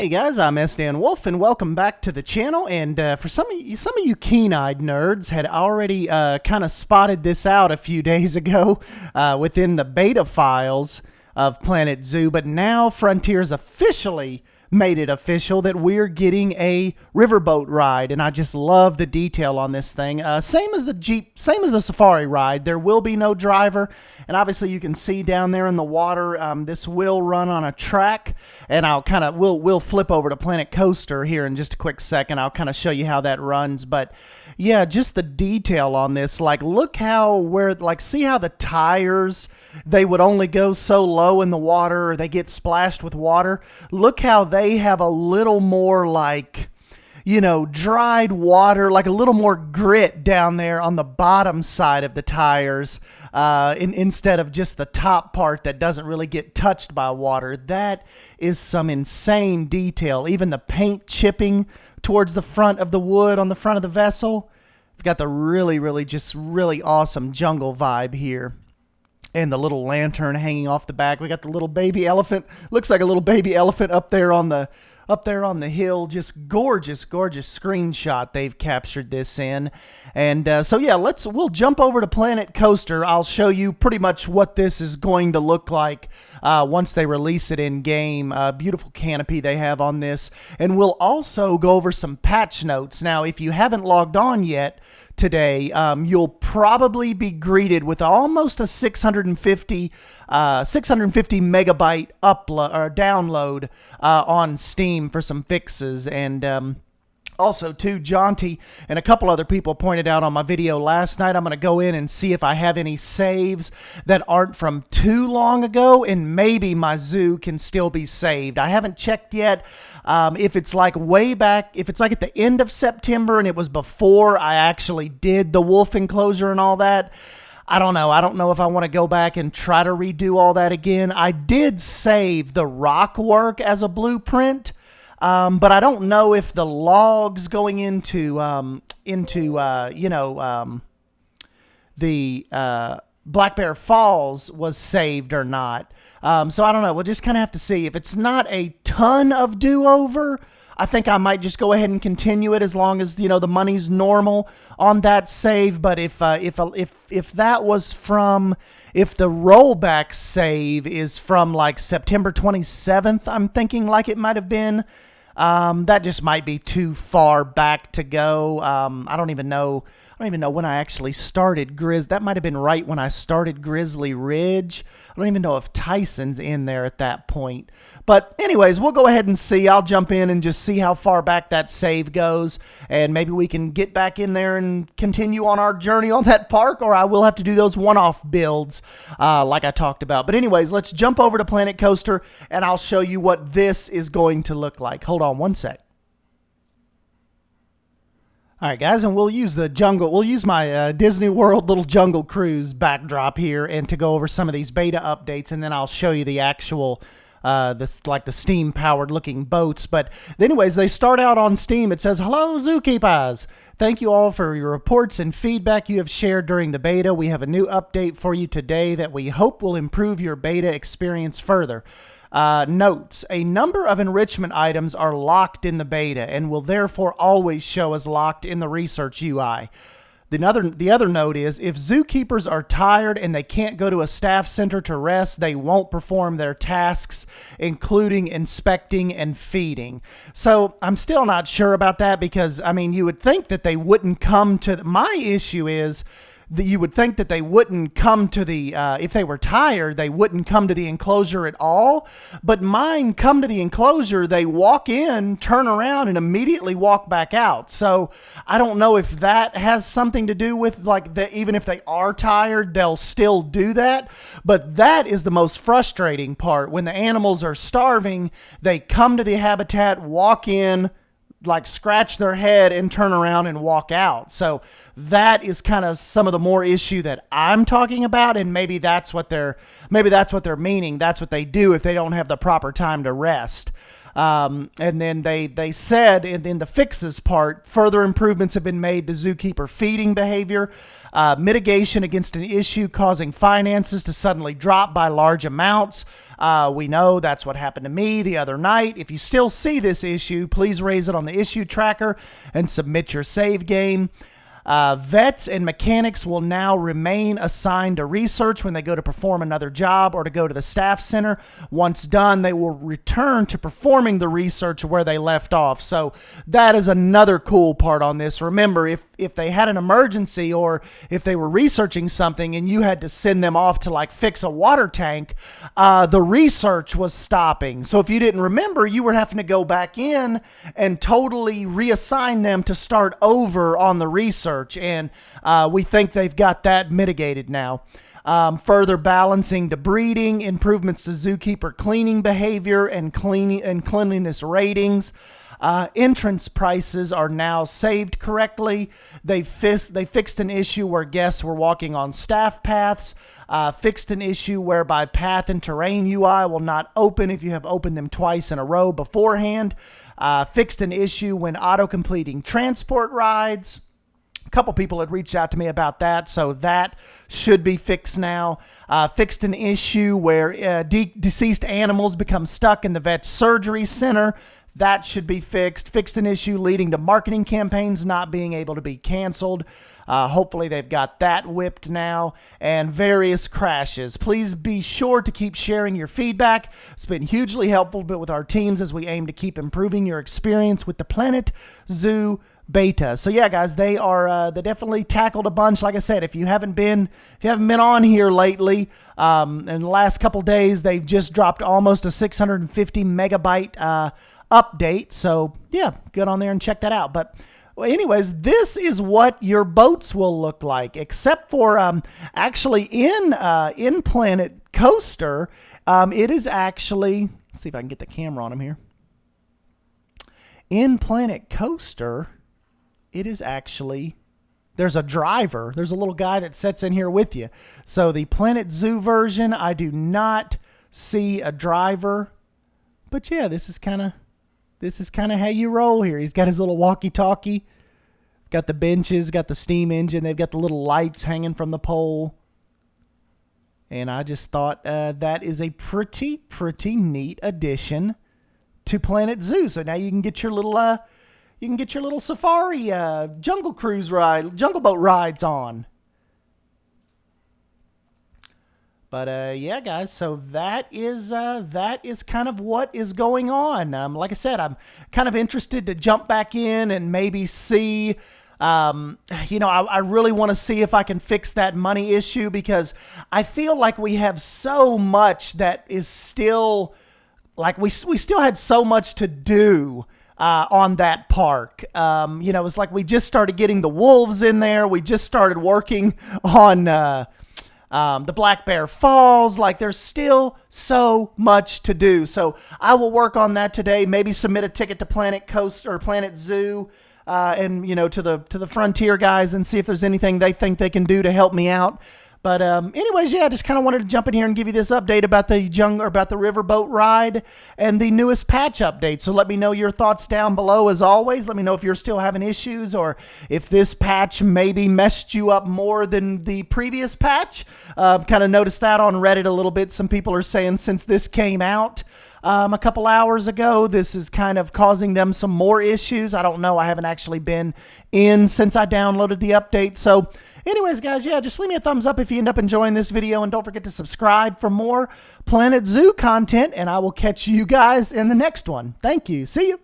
Hey guys, I'm S.Dan Wolf, and welcome back to the channel. And for some of you keen-eyed nerds had already kind of spotted this out a few days ago within the beta files of Planet Zoo, but now Frontier's officially made it official that we're getting a riverboat ride, and I just love the detail on this thing. Same as the Jeep, same as the Safari ride. There will be no driver, and obviously you can see down there in the water. This will run on a track, and we'll flip over to Planet Coaster here in just a quick second. I'll kind of show you how that runs, but yeah, just the detail on this. Like, look see how the tires, they would only go so low in the water, or they get splashed with water. Look how they have a little more dried water, like a little more grit down there on the bottom side of the tires, instead of just the top part that doesn't really get touched by water. That is some insane detail. Even the paint chipping towards the front of the wood on the front of the vessel. We've got the really awesome jungle vibe here. And the little lantern hanging off the back. We got the little baby elephant. Looks like a little baby elephant up there on the hill. Just gorgeous screenshot they've captured this in. And so yeah, we'll jump over to Planet Coaster. I'll show you pretty much what this is going to look like once they release it in game. Beautiful canopy they have on this, and we'll also go over some patch notes. Now, if you haven't logged on yet today, you'll probably be greeted with almost a 650 megabyte upload or download on Steam for some fixes. And also, too, Jaunty and a couple other people pointed out on my video last night, I'm going to go in and see if I have any saves that aren't from too long ago, and maybe my zoo can still be saved. I haven't checked yet. If it's like way back, if it's like at the end of September and it was before I actually did the wolf enclosure and all that, I don't know. I don't know if I want to go back and try to redo all that again. I did save the rock work as a blueprint. But I don't know if the logs going into Black Bear Falls was saved or not. So I don't know. We'll just kind of have to see. If it's not a ton of do-over, I think I might just go ahead and continue it as long as, the money's normal on that save. But if the rollback save is from like September 27th, I'm thinking like it might have been, that just might be too far back to go. I don't even know when I actually started That might have been right when I started Grizzly Ridge. I don't even know if Tyson's in there at that point. But anyways, we'll go ahead and see. I'll jump in and just see how far back that save goes, and maybe we can get back in there and continue on our journey on that park, or I will have to do those one-off builds like I talked about. But anyways, let's jump over to Planet Coaster, and I'll show you what this is going to look like. Hold on one sec. All right, guys, and we'll use my Disney World little jungle cruise backdrop here, and to go over some of these beta updates, and then I'll show you the actual the steam powered looking boats. But anyways, they start out on Steam. It says, "Hello, zookeepers. Thank you all for your reports and feedback you have shared during the beta. We have a new update for you today that we hope will improve your beta experience further. Notes: a number of enrichment items are locked in the beta and will therefore always show as locked in the research UI. The other note is, if zookeepers are tired and they can't go to a staff center to rest, they won't perform their tasks, including inspecting and feeding." So I'm still not sure about that, because, I mean, you would think that they wouldn't come to... My issue is that you would think that they wouldn't come to the, if they were tired, they wouldn't come to the enclosure at all. But mine come to the enclosure, they walk in, turn around, and immediately walk back out. So I don't know if that has something to do with, even if they are tired, they'll still do that. But that is the most frustrating part. When the animals are starving, they come to the habitat, walk in, scratch their head, and turn around and walk out. So that is kind of some of the more issue that I'm talking about, and maybe that's what they're meaning. That's what they do if they don't have the proper time to rest. And then they said in the fixes part, further improvements have been made to zookeeper feeding behavior, mitigation against an issue causing finances to suddenly drop by large amounts. We know that's what happened to me the other night. If you still see this issue, please raise it on the issue tracker and submit your save game. Vets and mechanics will now remain assigned to research when they go to perform another job or to go to the staff center. Once done, they will return to performing the research where they left off. So that is another cool part on this. Remember, if they had an emergency or if they were researching something and you had to send them off to like fix a water tank, the research was stopping. So if you didn't remember, you were having to go back in and totally reassign them to start over on the research. And we think they've got that mitigated now. Further balancing to breeding, improvements to zookeeper cleaning behavior and cleanliness ratings. Entrance prices are now saved correctly. They fixed an issue where guests were walking on staff paths. Fixed an issue whereby path and terrain UI will not open if you have opened them twice in a row beforehand. Fixed an issue when auto-completing transport rides. A couple people had reached out to me about that, so that should be fixed now. Fixed an issue where deceased animals become stuck in the vet's surgery center. That should be fixed. Fixed an issue leading to marketing campaigns not being able to be canceled. Hopefully they've got that whipped now. And various crashes. Please be sure to keep sharing your feedback. It's been hugely helpful with our teams as we aim to keep improving your experience with the Planet Zoo beta. So yeah, guys, they definitely tackled a bunch. Like I said, if you haven't been on here lately, in the last couple days, they've just dropped almost a 650 megabyte update. So yeah, get on there and check that out. But well, anyways, this is what your boats will look like, except for actually in Planet Coaster, it is actually, let's see if I can get the camera on them here. In Planet Coaster, it is actually, there's a driver. There's a little guy that sits in here with you. So the Planet Zoo version, I do not see a driver. But yeah, this is kind of how you roll here. He's got his little walkie-talkie. Got the benches, got the steam engine. They've got the little lights hanging from the pole. And I just thought that is a pretty neat addition to Planet Zoo. So now you can get your little safari jungle cruise ride, jungle boat rides on. But yeah, guys, so that is kind of what is going on. Like I said, I'm kind of interested to jump back in and maybe see. I really want to see if I can fix that money issue, because I feel like we have so much that is still, like we still had so much to do on that park. It's like we just started getting the wolves in there. We just started working on the Black Bear Falls. Like, there's still so much to do. So I will work on that today. Maybe submit a ticket to Planet Coast or Planet Zoo, and to the Frontier guys, and see if there's anything they think they can do to help me out. But anyways, yeah, I just kind of wanted to jump in here and give you this update about the riverboat ride and the newest patch update. So let me know your thoughts down below. As always, let me know if you're still having issues, or if this patch maybe messed you up more than the previous patch. Kind of noticed that on Reddit a little bit. Some people are saying since this came out a couple hours ago, this is kind of causing them some more issues. I don't know. I haven't actually been in since I downloaded the update. So anyways, guys, yeah, just leave me a thumbs up if you end up enjoying this video, and don't forget to subscribe for more Planet Zoo content, and I will catch you guys in the next one. Thank you. See you.